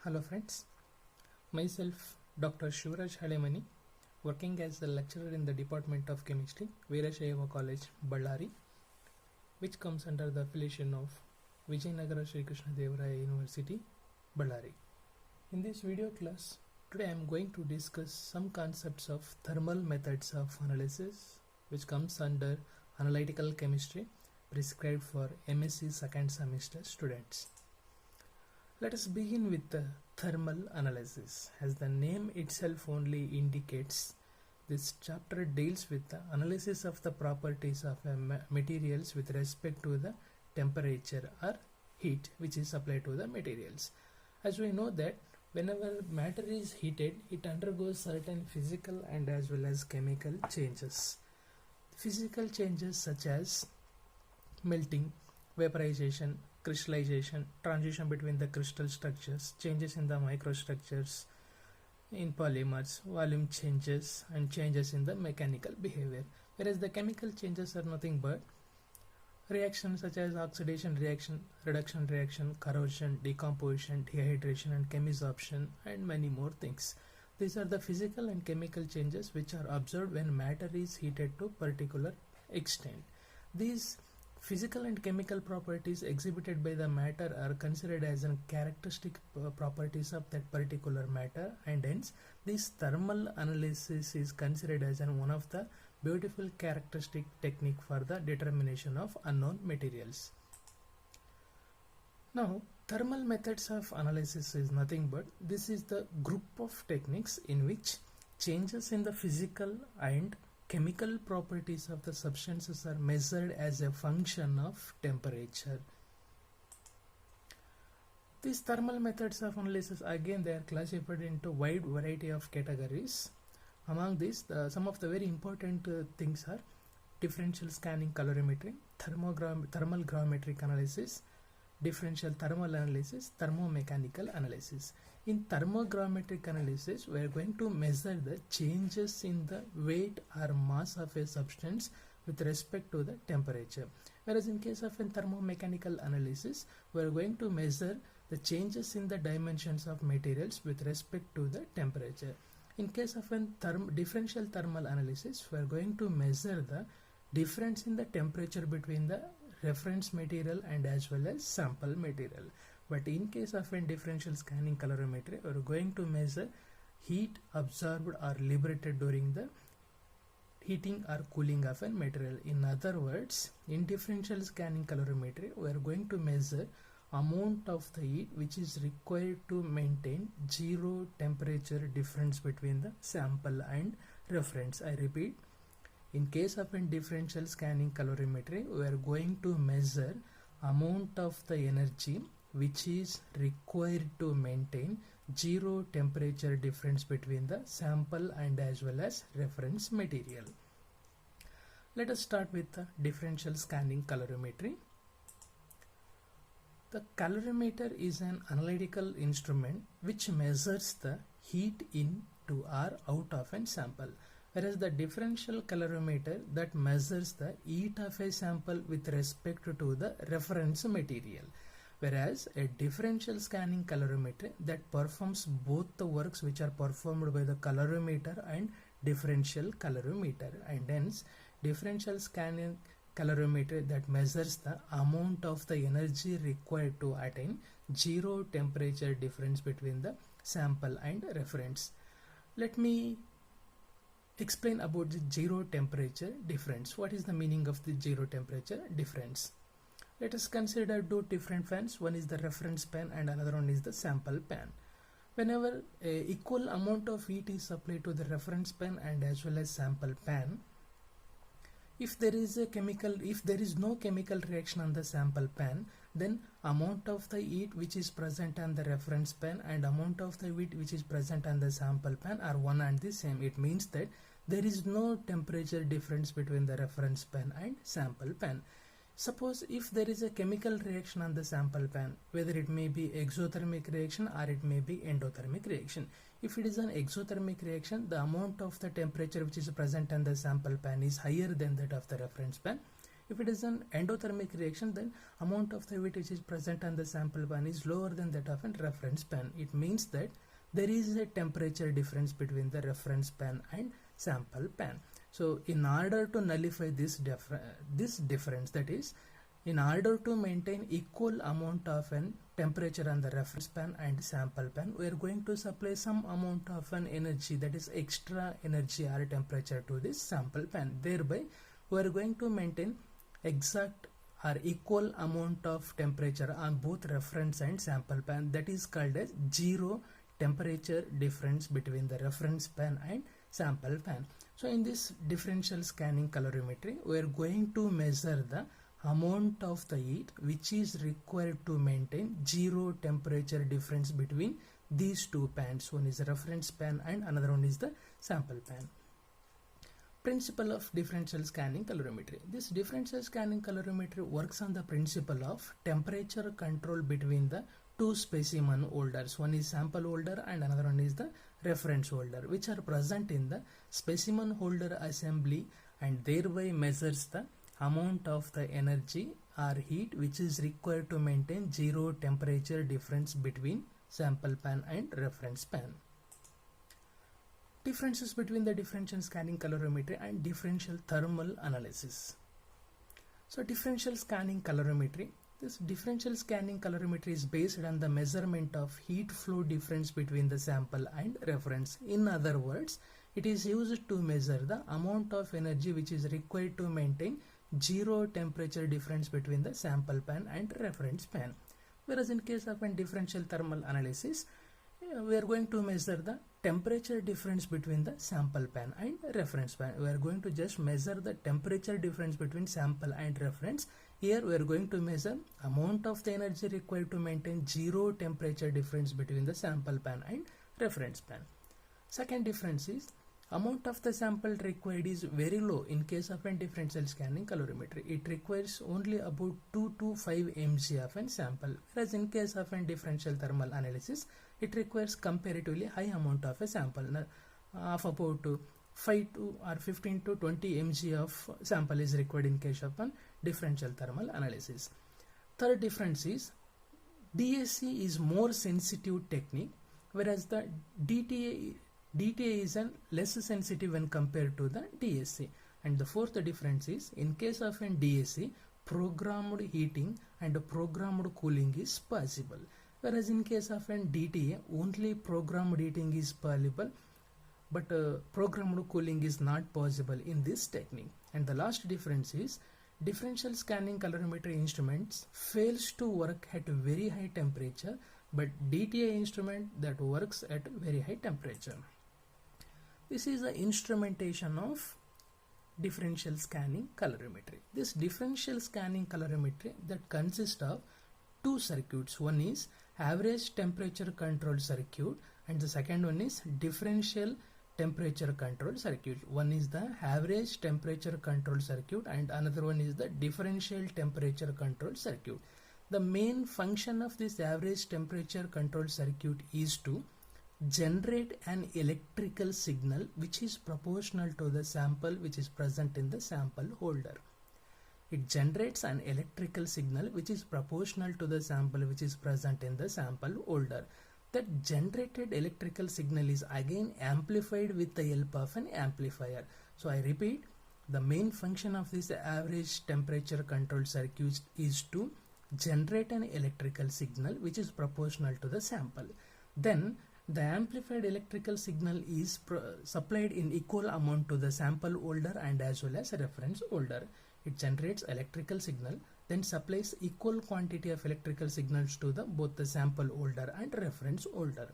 Hello friends, myself Dr. Shivraj Halemani, working as a lecturer in the Department of Chemistry, Veerashaiva College, Ballari, which comes under the affiliation of Vijayanagara Sri Krishna Devaraya University, Ballari. In this video class, today I am going to discuss some concepts of thermal methods of analysis, which comes under analytical chemistry, prescribed for MSc second semester students. Let us begin with the thermal analysis. As the name itself only indicates, this chapter deals with the analysis of the properties of materials with respect to the temperature or heat which is applied to the materials. As we know that whenever matter is heated, it undergoes certain physical and as well as chemical changes. Physical changes such as melting, vaporization, crystallization, transition between the crystal structures, changes in the microstructures in polymers, volume changes and changes in the mechanical behavior. Whereas the chemical changes are nothing but reactions such as oxidation reaction, reduction reaction, corrosion, decomposition, dehydration and chemisorption and many more things. These are the physical and chemical changes which are observed when matter is heated to particular extent. These physical and chemical properties exhibited by the matter are considered as characteristic properties of that particular matter, and hence this thermal analysis is considered as one of the beautiful characteristic technique for the determination of unknown materials. Now, thermal methods of analysis is nothing but this is the group of techniques in which changes in the physical and chemical properties of the substances are measured as a function of temperature. These thermal methods of analysis, again, they are classified into wide variety of categories. Among these, some of the very important things are differential scanning calorimetry, thermal gravimetric analysis, differential thermal analysis, thermomechanical analysis. In thermogravimetric analysis, we are going to measure the changes in the weight or mass of a substance with respect to the temperature. Whereas in case of a thermomechanical analysis, we are going to measure the changes in the dimensions of materials with respect to the temperature. In case of a differential thermal analysis, we are going to measure the difference in the temperature between the reference material and as well as sample material. But in case of a differential scanning calorimetry, we are going to measure heat absorbed or liberated during the heating or cooling of a material. In other words, in differential scanning calorimetry, we are going to measure amount of the heat which is required to maintain zero temperature difference between the sample and reference. I repeat, in case of a differential scanning calorimetry, we are going to measure amount of the energy which is required to maintain zero temperature difference between the sample and as well as reference material. Let us start with the differential scanning calorimetry. The calorimeter is an analytical instrument which measures the heat into or out of a sample, whereas the differential calorimeter that measures the heat of a sample with respect to the reference material. Whereas a differential scanning calorimeter that performs both the works which are performed by the calorimeter and differential calorimeter, and hence differential scanning calorimeter that measures the amount of the energy required to attain zero temperature difference between the sample and reference. Let me explain about the zero temperature difference. What is the meaning of the zero temperature difference? Let us consider two different fans. One is the reference pan and another one is the sample pan. Whenever a equal amount of heat is applied to the reference pan and as well as sample pan, if there is no chemical reaction on the sample pan, then amount of the heat which is present on the reference pan and amount of the heat which is present on the sample pan are one and the same. It means that there is no temperature difference between the reference pan and sample pan. Suppose if there is a chemical reaction on the sample pan, whether it may be exothermic reaction or it may be endothermic reaction. If it is an exothermic reaction, the amount of the temperature which is present on the sample pan is higher than that of the reference pan. If it is an endothermic reaction, then amount of the heat which is present on the sample pan is lower than that of a reference pan. It means that there is a temperature difference between the reference pan and sample pan. So in order to nullify this difference, that is, in order to maintain equal amount of an temperature on the reference pan and sample pan, we are going to supply some amount of an energy, that is extra energy or temperature, to this sample pan. Thereby we are going to maintain exact or equal amount of temperature on both reference and sample pan. That is called as zero temperature difference between the reference pan and sample pan. So in this differential scanning calorimetry, we are going to measure the amount of the heat which is required to maintain zero temperature difference between these two pans. One is the reference pan and another one is the sample pan. Principle of differential scanning calorimetry. This differential scanning calorimetry works on the principle of temperature control between the two specimen holders. One is sample holder and another one is the reference holder, which are present in the specimen holder assembly, and thereby measures the amount of the energy or heat which is required to maintain zero temperature difference between sample pan and reference pan. Differences between the differential scanning calorimetry and differential thermal analysis. So differential scanning calorimetry. This differential scanning calorimetry is based on the measurement of heat flow difference between the sample and reference. In other words, it is used to measure the amount of energy which is required to maintain zero temperature difference between the sample pan and reference pan. Whereas in case of a differential thermal analysis, we are going to measure the temperature difference between the sample pan and reference pan. We are going to just measure the temperature difference between sample and reference. Here we are going to measure amount of the energy required to maintain zero temperature difference between the sample pan and reference pan. Second difference is amount of the sample required is very low in case of a differential scanning calorimetry. It requires only about 2 to 5 mg of a sample, whereas in case of a differential thermal analysis, it requires comparatively high amount of a sample of about 5 to or 15 to 20 mg of sample is required in case of a differential thermal analysis. Third difference is DSC is more sensitive technique, whereas the DTA is less sensitive when compared to the DSC. And the fourth difference is in case of a DSC, programmed heating and programmed cooling is possible, whereas in case of a DTA, only programmed heating is possible, but programmed cooling is not possible in this technique. And the last difference is differential scanning calorimetry instruments fails to work at very high temperature, but DTA instrument that works at very high temperature. This is the instrumentation of differential scanning calorimetry. This differential scanning calorimetry that consists of two circuits. One is average temperature control circuit and the second one is differential temperature control circuit. One is the average temperature control circuit and another one is the differential temperature control circuit. The main function of this average temperature control circuit is to generate an electrical signal which is proportional to the sample which is present in the sample holder. It generates an electrical signal which is proportional to the sample which is present in the sample holder. That generated electrical signal is again amplified with the help of an amplifier. So I repeat, the main function of this average temperature control circuit is to generate an electrical signal which is proportional to the sample. Then the amplified electrical signal is supplied in equal amount to the sample holder and as well as reference holder. It generates electrical signal, then supplies equal quantity of electrical signals to both the sample holder and reference holder.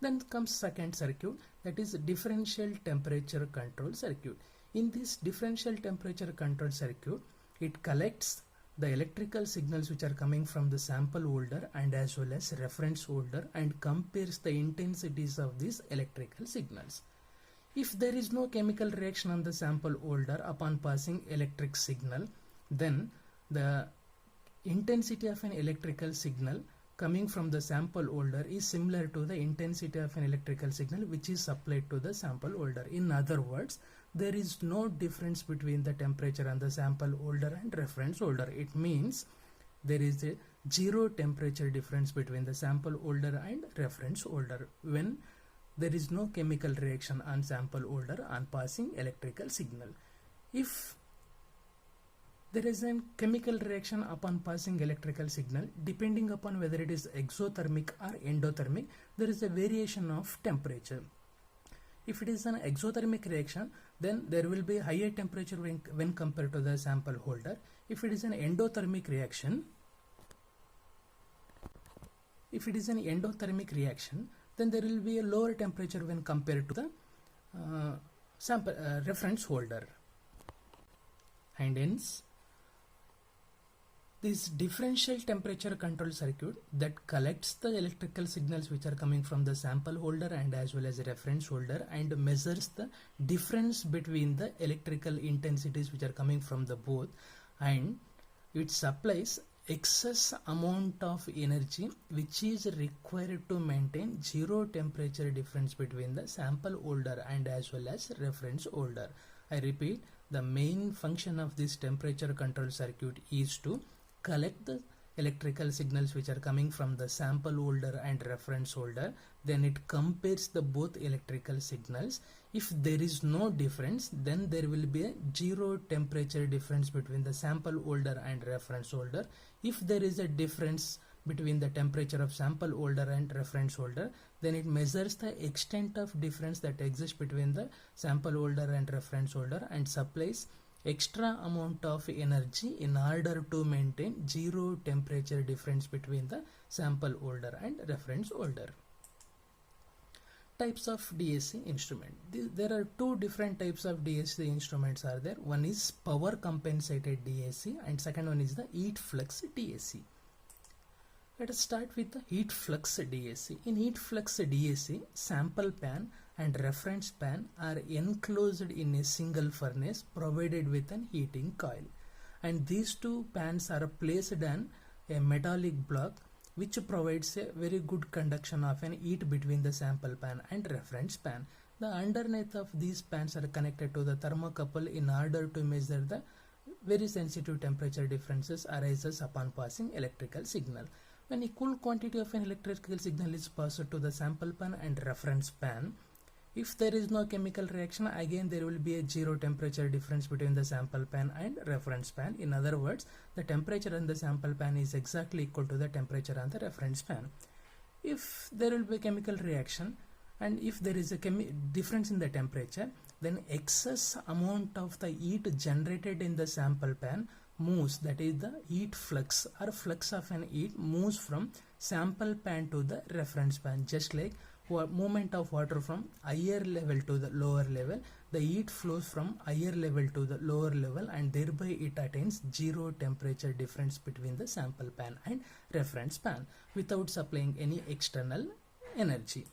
Then comes second circuit, that is differential temperature control circuit. In this differential temperature control circuit, it collects the electrical signals which are coming from the sample holder and as well as reference holder and compares the intensities of these electrical signals. If there is no chemical reaction on the sample holder upon passing electric signal, then the intensity of an electrical signal coming from the sample holder is similar to the intensity of an electrical signal which is supplied to the sample holder. In other words, there is no difference between the temperature and the sample holder and reference holder. It means there is a zero temperature difference between the sample holder and reference holder when there is no chemical reaction on sample holder on passing electrical signal. If there is a chemical reaction upon passing electrical signal, depending upon whether it is exothermic or endothermic, there is a variation of temperature. If it is an exothermic reaction, then there will be higher temperature when compared to the sample holder. If it is an endothermic reaction, then there will be a lower temperature when compared to the reference holder. And hence, this differential temperature control circuit that collects the electrical signals which are coming from the sample holder and as well as the reference holder and measures the difference between the electrical intensities which are coming from the both, and it supplies excess amount of energy which is required to maintain zero temperature difference between the sample holder and as well as reference holder. I repeat, the main function of this temperature control circuit is to collect the electrical signals which are coming from the sample holder and reference holder. Then it compares the both electrical signals. If there is no difference, then there will be a zero temperature difference between the sample holder and reference holder. If there is a difference between the temperature of sample holder and reference holder, then it measures the extent of difference that exists between the sample holder and reference holder and supplies extra amount of energy in order to maintain zero temperature difference between the sample holder and reference holder. Types of DAC instrument. There are two different types of DAC instruments are there. One is power compensated DAC and second one is the heat flux DAC. Let us start with the heat flux DAC. In heat flux DAC, sample pan and reference pan are enclosed in a single furnace provided with an heating coil, and these two pans are placed on a metallic block which provides a very good conduction of an heat between the sample pan and reference pan. The underneath of these pans are connected to the thermocouple in order to measure the very sensitive temperature differences arises upon passing electrical signal. When equal quantity of an electrical signal is passed to the sample pan and reference pan, if there is no chemical reaction, again there will be a zero temperature difference between the sample pan and reference pan. In other words, the temperature on the sample pan is exactly equal to the temperature on the reference pan. If there will be a chemical reaction and if there is a difference in the temperature, then excess amount of the heat generated in the sample pan moves, that is the heat flux or flux of an heat moves from sample pan to the reference pan. Just like movement of water from higher level to the lower level, the heat flows from higher level to the lower level and thereby it attains zero temperature difference between the sample pan and reference pan without supplying any external energy.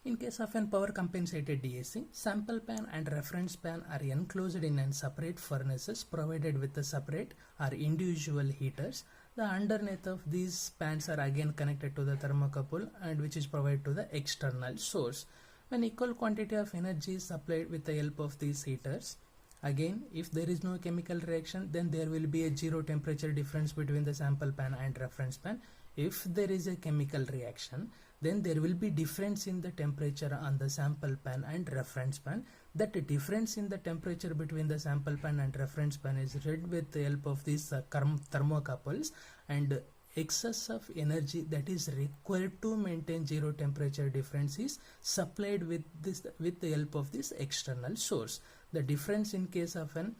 In case of an power compensated DAC, sample pan and reference pan are enclosed in an separate furnaces provided with the separate or individual heaters. The underneath of these pans are again connected to the thermocouple and which is provided to the external source. When equal quantity of energy is supplied with the help of these heaters, again if there is no chemical reaction, then there will be a zero temperature difference between the sample pan and reference pan. If there is a chemical reaction, then there will be difference in the temperature on the sample pan and reference pan. That difference in the temperature between the sample pan and reference pan is read with the help of these thermocouples, and excess of energy that is required to maintain zero temperature difference is supplied with the help of this external source. The difference in case of an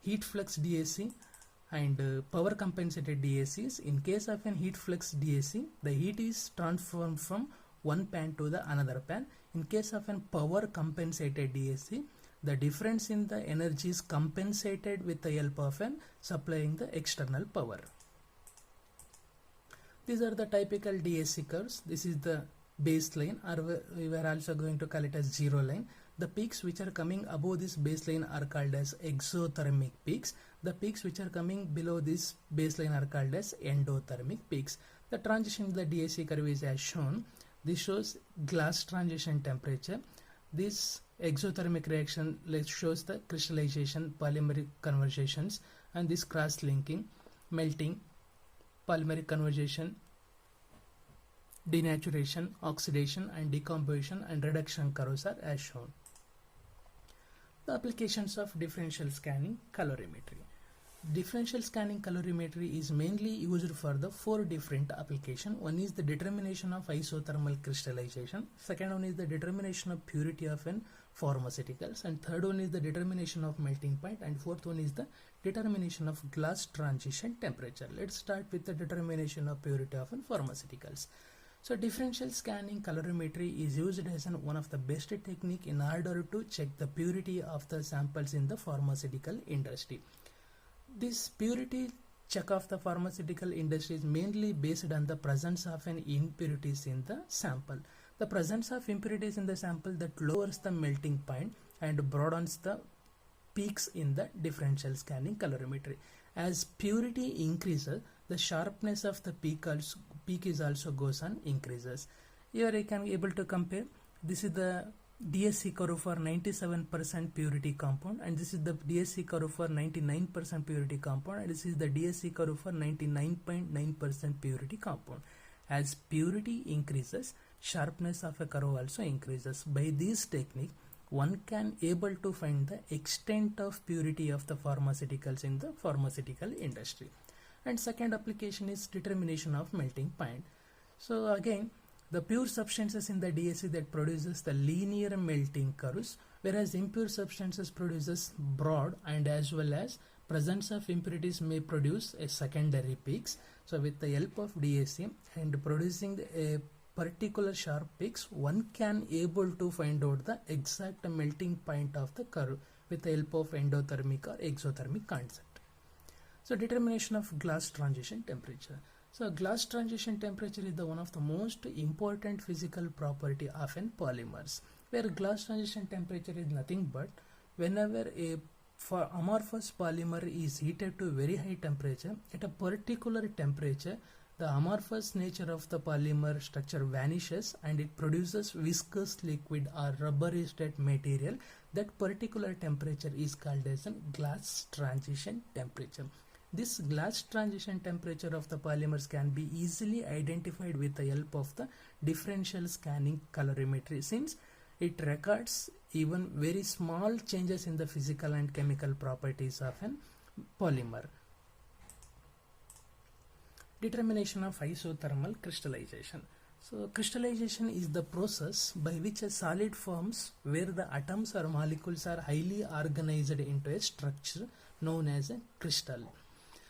heat flux DAC and power compensated DACs, in case of an heat flux DAC, the heat is transformed from one pan to the another pan. In case of an power compensated DAC, the difference in the energy is compensated with the help of an supplying the external power. These are the typical DAC curves. This is the baseline, or we are also going to call it as zero line. The peaks which are coming above this baseline are called as exothermic peaks. The peaks which are coming below this baseline are called as endothermic peaks. The transition in the DAC curve is as shown. This shows glass transition temperature. This exothermic reaction shows the crystallization, polymeric conversions, and this cross-linking, melting, polymeric conversion, denaturation, oxidation, and decomposition and reduction curves are as shown. The applications of differential scanning calorimetry. Differential scanning calorimetry is mainly used for the 4 different applications. One is the determination of isothermal crystallization. Second one is the determination of purity of an pharmaceuticals. And third one is the determination of melting point. And fourth one is the determination of glass transition temperature. Let's start with the determination of purity of an pharmaceuticals. So differential scanning calorimetry is used as one of the best technique in order to check the purity of the samples in the pharmaceutical industry. This purity check of the pharmaceutical industry is mainly based on the presence of an impurities in the sample. The presence of impurities in the sample that lowers the melting point and broadens the peaks in the differential scanning calorimetry. As purity increases, the sharpness of the peak is also goes on increases. Here I can able to compare. This is the DSC curve for 97% purity compound, and this is the DSC curve for 99% purity compound, and this is the DSC curve for 99.9% purity compound. As purity increases, sharpness of a curve also increases. By this technique, one can able to find the extent of purity of the pharmaceuticals in the pharmaceutical industry. And second application is determination of melting point. So again, the pure substances in the DSC that produces the linear melting curves, whereas impure substances produces broad, and as well as presence of impurities may produce a secondary peaks. So with the help of DSC and producing a particular sharp peaks, one can able to find out the exact melting point of the curve with the help of endothermic or exothermic concept. So determination of glass transition temperature. So glass transition temperature is the one of the most important physical property of an polymers, where glass transition temperature is nothing but whenever a amorphous polymer is heated to very high temperature, at a particular temperature the amorphous nature of the polymer structure vanishes and it produces viscous liquid or rubberized material. That particular temperature is called as a glass transition temperature. This glass transition temperature of the polymers can be easily identified with the help of the differential scanning calorimetry, since it records even very small changes in the physical and chemical properties of an polymer. Determination of isothermal crystallization. So crystallization is the process by which a solid forms where the atoms or molecules are highly organized into a structure known as a crystal.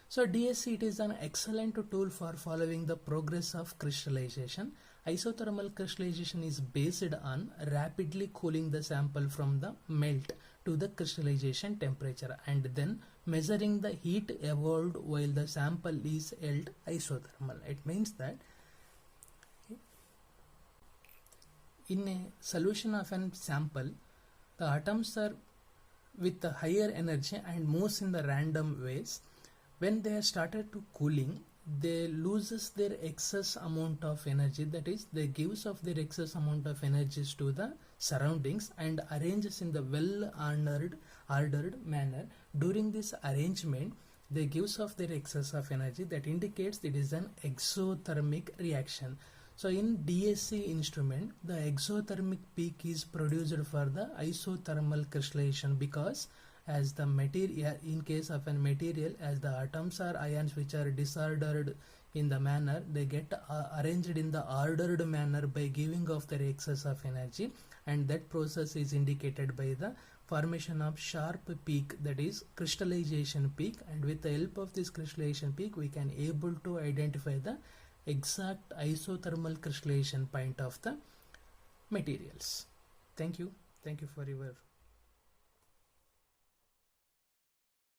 So DSC, it is an excellent tool for following the progress of crystallization. Isothermal crystallization is based on rapidly cooling the sample from the melt to the crystallization temperature and then measuring the heat evolved while the sample is held isothermal. It means that in a solution of a sample, the atoms are with a higher energy and moves in the random ways. When they are started to cooling, they loses their excess amount of energy, that is they gives of their excess amount of energies to the surroundings and arranges in the well ordered manner. During this arrangement, they gives of their excess of energy, that indicates it is an exothermic reaction. So in DSC instrument, the exothermic peak is produced for the isothermal crystallization, because as the material, in case of a material, as the atoms or ions which are disordered in the manner, they get arranged in the ordered manner by giving of their excess of energy, and that process is indicated by the formation of sharp peak, that is crystallization peak, and with the help of this crystallization peak we can able to identify the exact isothermal crystallization point of the materials. Thank you for your